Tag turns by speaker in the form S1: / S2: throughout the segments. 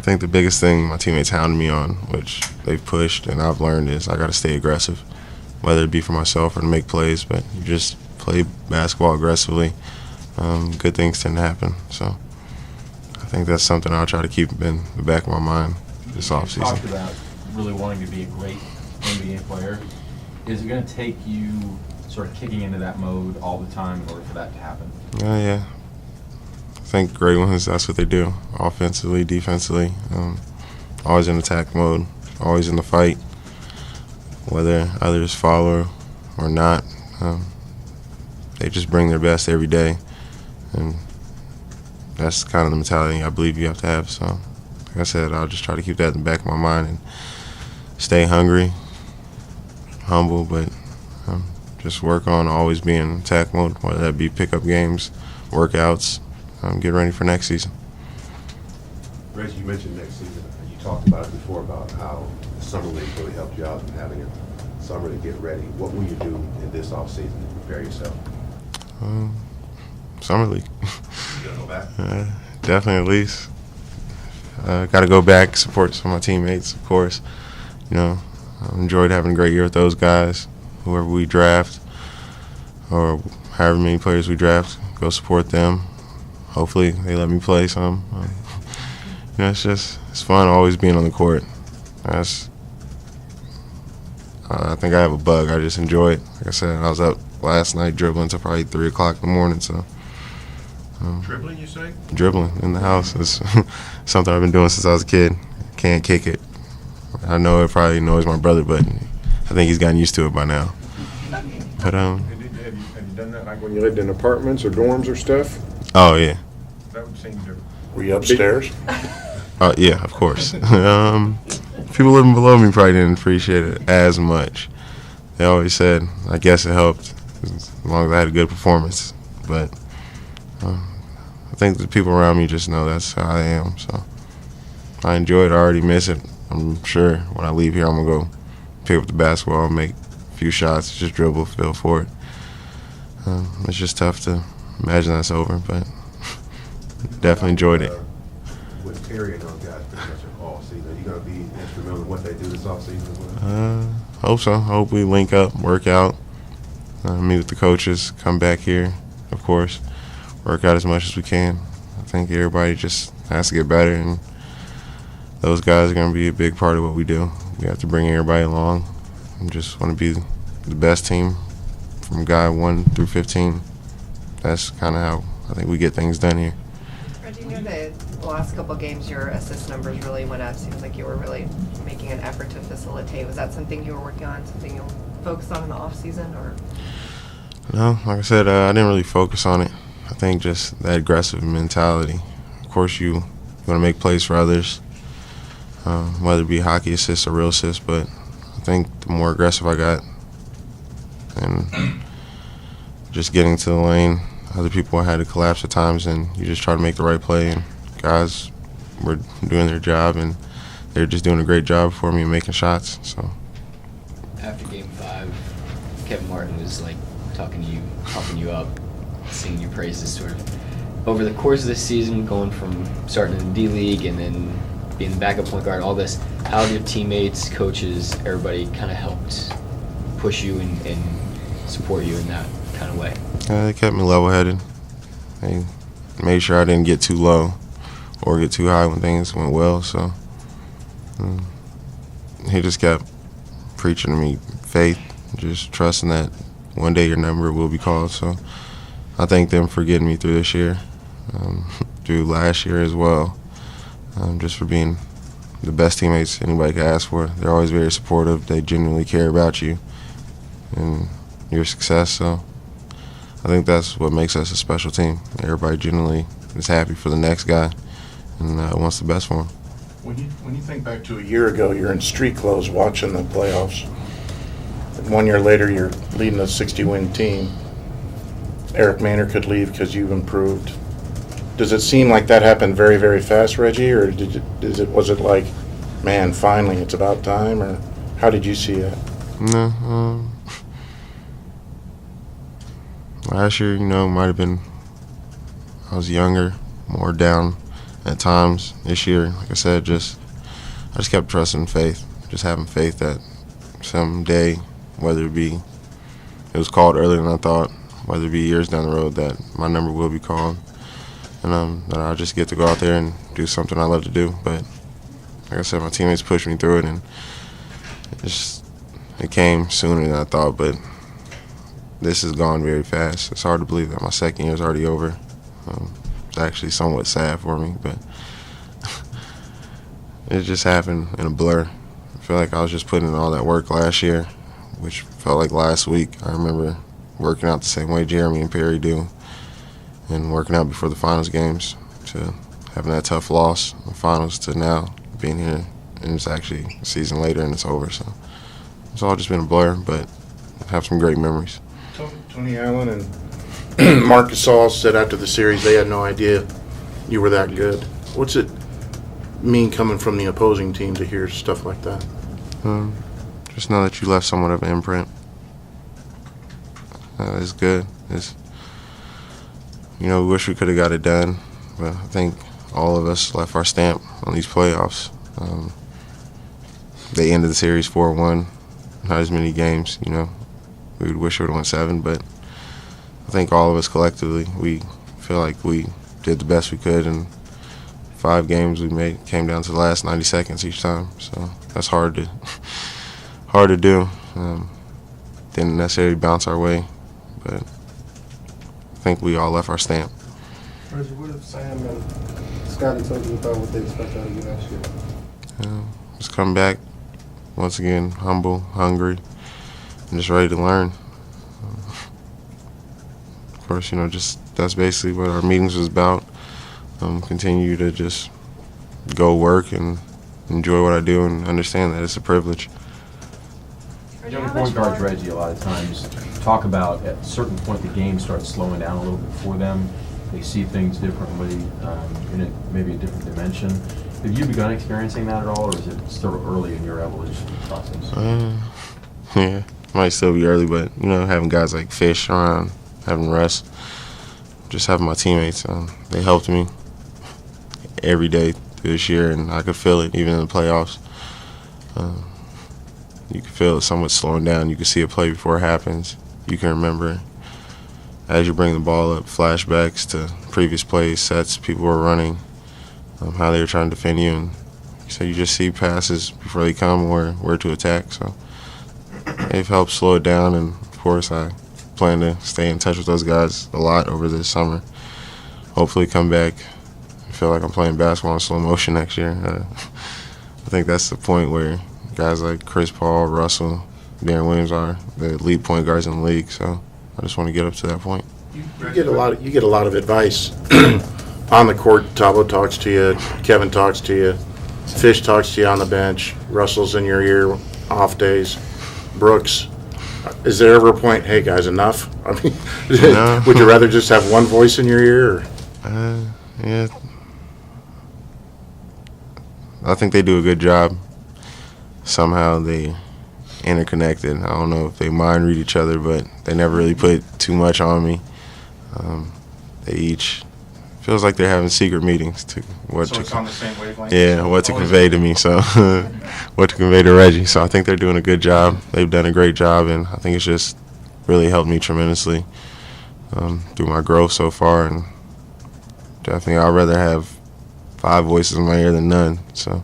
S1: I think the biggest thing my teammates hounded me on, which they've pushed and I've learned, is I got to stay aggressive, whether it be for myself or to make plays. But you just play basketball aggressively, good things tend to happen. So I think that's something I'll try to keep in the back of my mind this offseason.
S2: You talked about really wanting to be a great NBA player. Is it going to take you sort of kicking into that mode all the time in order for that to happen?
S1: Yeah. I think great ones, that's what they do, offensively, defensively. Always in attack mode, always in the fight, whether others follow or not. They just bring their best every day, and that's kind of the mentality I believe you have to have. So, like I said, I'll just try to keep that in the back of my mind and stay hungry, humble, but just work on always being in attack mode, whether that be pickup games, workouts, get ready for next season.
S3: Reggie, you mentioned next season. You talked about it before about how the summer league really helped you out in having a summer to get ready. What will you do in this offseason to prepare yourself?
S1: Summer league.
S3: You gonna go back?
S1: Definitely, at least. Got to go back, support some of my teammates, of course. I enjoyed having a great year with those guys. Whoever we draft, or however many players we draft, go support them. Hopefully they let me play some. It's fun always being on the court. I think I have a bug. I just enjoy it. Like I said, I was up last night dribbling until probably 3 o'clock in the morning. So
S3: Dribbling, you say?
S1: dribbling in the house is something I've been doing since I was a kid. Can't kick it. I know it probably annoys my brother, but I think he's gotten used to it by now. But
S4: Have you done that like when you lived in apartments or dorms or stuff?
S1: oh yeah,
S4: That would seem to.
S5: Were you upstairs?
S1: yeah, of course. People living below me probably didn't appreciate it as much. They always said, I guess it helped as long as I had a good performance. But I think the people around me just know that's how I am. So I enjoy it. I already miss it. I'm sure when I leave here, I'm going to go pick up the basketball and make a few shots, just dribble, feel for it. It's just tough to imagine that's over, but definitely enjoyed it.
S3: With Terry and those guys pretty much all season, are you going to be instrumental in what they do this offseason as well?
S1: Hope so. Hope we link up, work out, meet with the coaches, come back here, of course, work out as much as we can. I think everybody just has to get better, and those guys are going to be a big part of what we do. We have to bring everybody along and just want to be the best team from guy 1 through 15. That's kind of how I think we get things done here.
S6: Reggie, the last couple games, your assist numbers really went up. Seems like you were really making an effort to facilitate. Was that something you were working on, something you focused on in the off season, or?
S1: No, like I said, I didn't really focus on it. I think just that aggressive mentality. Of course, you want to make plays for others, whether it be hockey assists or real assists, but I think the more aggressive I got and just getting to the lane, other people had to collapse at times, and you just try to make the right play, and guys were doing their job, and they're just doing a great job for me and making shots. So
S7: After Game 5, Kevin Martin was like talking to you, pumping you up, singing your praises sort of. Over the course of this season, going from starting in the D-League and then being the backup point guard, all this, how have your teammates, coaches, everybody kind of helped push you and support you in that kind of way?
S1: They kept me level-headed. They made sure I didn't get too low or get too high when things went well. So he just kept preaching to me faith, just trusting that one day your number will be called. So I thank them for getting me through this year, through last year as well, just for being the best teammates anybody could ask for. They're always very supportive. They genuinely care about you and your success. So I think that's what makes us a special team. Everybody genuinely is happy for the next guy and wants the best for him.
S5: When you think back to a year ago, you're in street clothes watching the playoffs. And 1 year later, you're leading a 60-win team. Eric Maynor could leave because you've improved. Does it seem like that happened very, very fast, Reggie, or was it like, man, finally it's about time, or how did you see that?
S1: No, last year, might have been, I was younger, more down at times this year. Like I said, I just kept trusting faith, just having faith that someday, whether it was called earlier than I thought, whether it be years down the road, that my number will be called, and that I'll just get to go out there and do something I love to do. But like I said, my teammates pushed me through it, and it came sooner than I thought. But this has gone very fast. It's hard to believe that my second year is already over. It's actually somewhat sad for me, but it just happened in a blur. I feel like I was just putting in all that work last year, which felt like last week. I remember working out the same way Jeremy and Perry do, and working out before the finals games, to having that tough loss in the finals, to now being here, and it's actually a season later and it's over. So it's all just been a blur, but I have some great memories.
S5: Tony Allen and Marcus Saul said after the series they had no idea you were that good. What's it mean coming from the opposing team to hear stuff like that?
S1: Just know that you left somewhat of an imprint. It's good. We wish we could have got it done, but I think all of us left our stamp on these playoffs. They ended the series 4-1, not as many games, We would wish it would have went 7, but I think all of us collectively, we feel like we did the best we could, and 5 games we came down to the last 90 seconds each time. So that's hard to do. Didn't necessarily bounce our way, but I think we all left our stamp.
S8: Reggie, what if Sam and Scotty told you about what they expect out of you next year?
S1: Just come back, once again, humble, hungry, and just ready to learn. Of course, that's basically what our meetings was about. Continue to just go work and enjoy what I do, and understand that it's a privilege.
S2: Young point guards, Reggie, a lot of times talk about at a certain point the game starts slowing down a little bit for them. They see things differently, in maybe a different dimension. Have you begun experiencing that at all, or is it still early in your evolution process?
S1: Yeah, might still be early, but having guys like Fish around, having Russ, just having my teammates, they helped me every day through this year, and I could feel it even in the playoffs. You can feel it somewhat slowing down. You can see a play before it happens. You can remember as you bring the ball up, flashbacks to previous plays, sets people were running, how they were trying to defend you, and so you just see passes before they come, where to attack. So they've helped slow it down, and of course I plan to stay in touch with those guys a lot over this summer. Hopefully come back and feel like I'm playing basketball in slow motion next year. I think that's the point where guys like Chris Paul, Russell, Darren Williams are the elite point guards in the league. So I just want to get up to that point.
S5: You get a lot of advice on the court. Tabo talks to you, Kevin talks to you, Fish talks to you on the bench, Russell's in your ear off days, Brooks. Is there ever a point, hey guys, enough? I mean,
S1: No.
S5: Would you rather just have one voice in your ear? Or?
S1: Yeah, I think they do a good job. Somehow they interconnected. I don't know if they mind read each other, but they never really put too much on me. They each feels like they're having secret meetings to
S5: It's on the same wavelength?
S1: Yeah, what to convey to me. So what to convey to Reggie. So I think they're doing a good job. They've done a great job, and I think it's just really helped me tremendously through my growth so far. And definitely I'd rather have 5 voices in my ear than none. So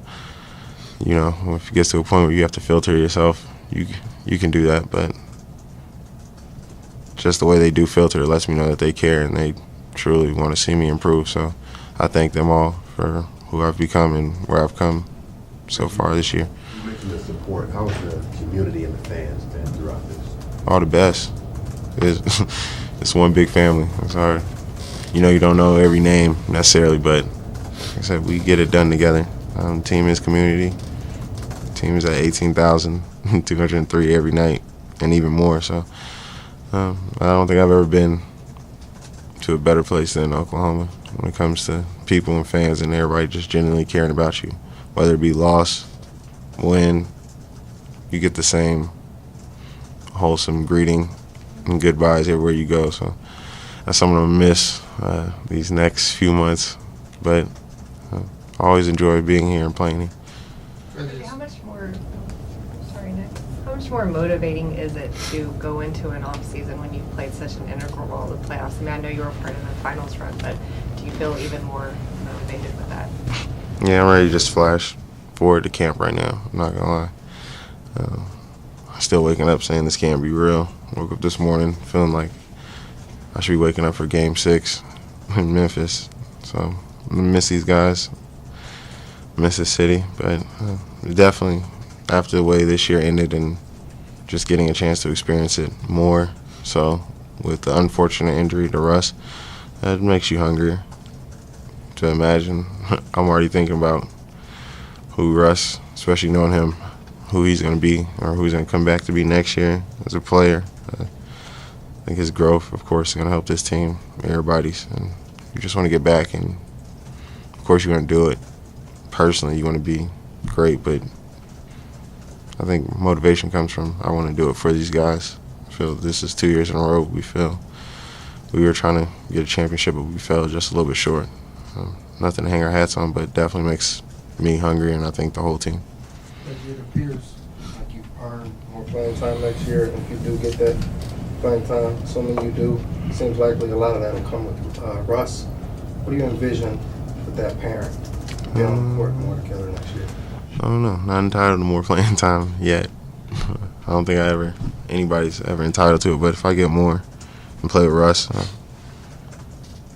S1: if it gets to a point where you have to filter yourself, you can do that, but just the way they do filter lets me know that they care and they truly want to see me improve. So I thank them all for who I've become and where I've come so far this year.
S3: You mentioned the support. How has the community and the fans been throughout this?
S1: All the best. It's one big family. It's hard. You don't know every name necessarily, but like I said, we get it done together. Team is community. Team is at 18,203 every night, and even more. So I don't think I've ever been to a better place than Oklahoma when it comes to people and fans and everybody just genuinely caring about you. Whether it be loss, win, you get the same wholesome greeting and goodbyes everywhere you go. So that's something I'm going to miss these next few months. But I always enjoy being here and playing here.
S6: Reggie, how much more? Sorry, Nick. How much more motivating is it to go into an off season when you've played such an integral role in the playoffs? I mean, I know you were part of the finals run, but do you feel even more motivated with that?
S1: Yeah, I'm ready to just flash forward to camp right now. I'm not gonna lie. I'm still waking up saying this can't be real. Woke up this morning feeling like I should be waking up for Game 6 in Memphis. So I'm gonna miss these guys, miss the city, but definitely after the way this year ended and just getting a chance to experience it more. So with the unfortunate injury to Russ, that makes you hungrier to imagine. I'm already thinking about who Russ, especially knowing him, who he's going to be or who he's going to come back to be next year as a player. I think his growth, of course, is going to help this team, everybody's. And you just want to get back, and of course you're going to do it. Personally, you want to be great, but I think motivation comes from I want to do it for these guys. I feel this is 2 years in a row we feel we were trying to get a championship, but we fell just a little bit short. Nothing to hang our hats on, but definitely makes me hungry, and I think the whole team.
S8: It appears like you've earned more playing time next year, and if you do get that playing time, assuming you do, it seems likely a lot of that will come with Russ. What do you envision with that parent being on the court more together next year?
S1: I don't know. Not entitled to more playing time yet. I don't think anybody's ever entitled to it, but if I get more and play with Russ, I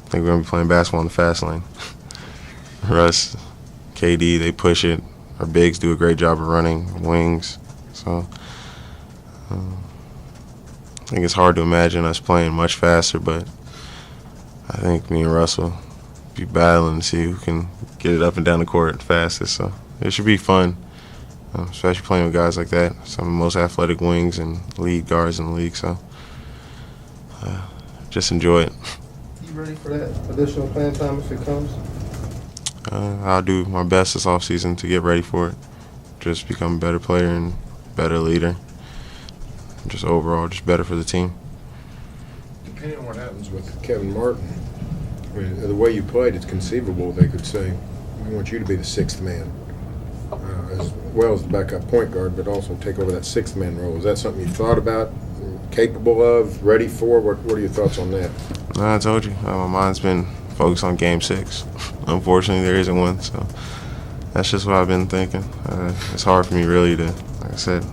S1: think we're going to be playing basketball in the fast lane. Russ, KD, they push it. Our bigs do a great job of running, wings. So I think it's hard to imagine us playing much faster, but I think me and Russ will be battling to see who can get it up and down the court fastest. So it should be fun, especially playing with guys like that, some of the most athletic wings and lead guards in the league. So just enjoy it.
S8: You ready for that additional playing time if it comes?
S1: I'll do my best this offseason to get ready for it. Just become a better player and better leader. Just overall, just better for the team.
S4: Depending on what happens with Kevin Martin, I mean, the way you played, it's conceivable they could say, we want you to be the sixth man, as well as the backup point guard, but also take over that sixth man role. Is that something you thought about, capable of, ready for? What are your thoughts on that?
S1: I told you, my mind's been focused on Game 6. Unfortunately, there isn't one, so that's just what I've been thinking. It's hard for me really to, like I said,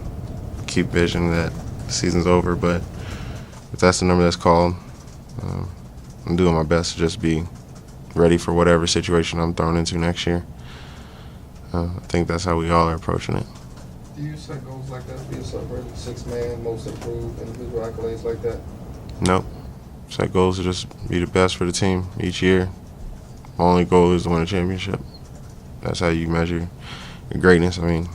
S1: keep vision that the season's over, but if that's the number that's called, I'm doing my best to just be ready for whatever situation I'm thrown into next year. I think that's how we all are approaching it.
S8: Do you set goals like that? Be a celebrated sixth man, most improved, individual accolades like that?
S1: Nope. Set goals to just be the best for the team each year. My only goal is to win a championship. That's how you measure your greatness. I mean,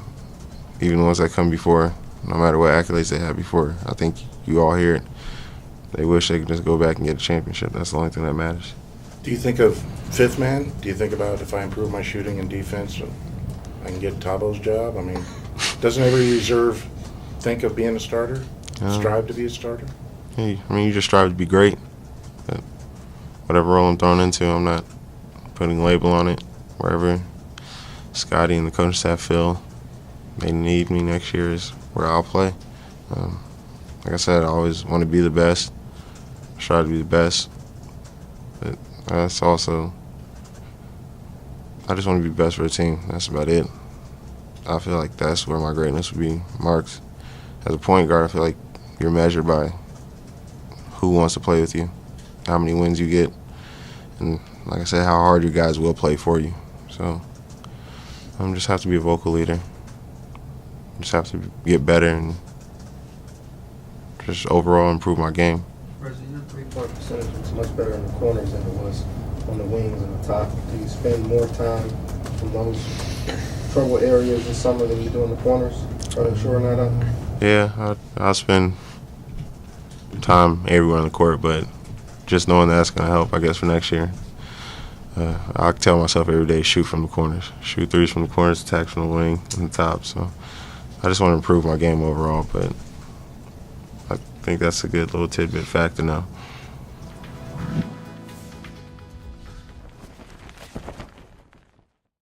S1: even the ones that come before, no matter what accolades they had before, I think you all hear it. They wish they could just go back and get a championship. That's the only thing that matters.
S5: Do you think of fifth man? Do you think about if I improve my shooting and defense, I can get Tabo's job? I mean, doesn't every reserve think of being a starter? Strive to be a starter?
S1: Hey, I mean, you just strive to be great. But whatever role I'm thrown into, I'm not putting a label on it. Wherever Scotty and the coaching staff feel they need me next year is where I'll play. Like I said, I always want to be the best. Try to be the best. But that's also, I just want to be best for the team. That's about it. I feel like that's where my greatness would be marked. As a point guard, I feel like you're measured by who wants to play with you, how many wins you get, and like I said, how hard your guys will play for you. So I just have to be a vocal leader. Just have to get better and just overall improve my game.
S8: Reggie, your three-point percentage was much better in the corners than it was on the wings and the top. Do you spend more time in those trouble areas this summer than you do in the corners, trying to shore that up?
S1: Yeah, I'll spend time everywhere on the court, but just knowing that's going to help, I guess, for next year. I tell myself every day, shoot from the corners. Shoot threes from the corners, attack from the wing and the top. So I just want to improve my game overall, but I think that's a good little tidbit fact to know.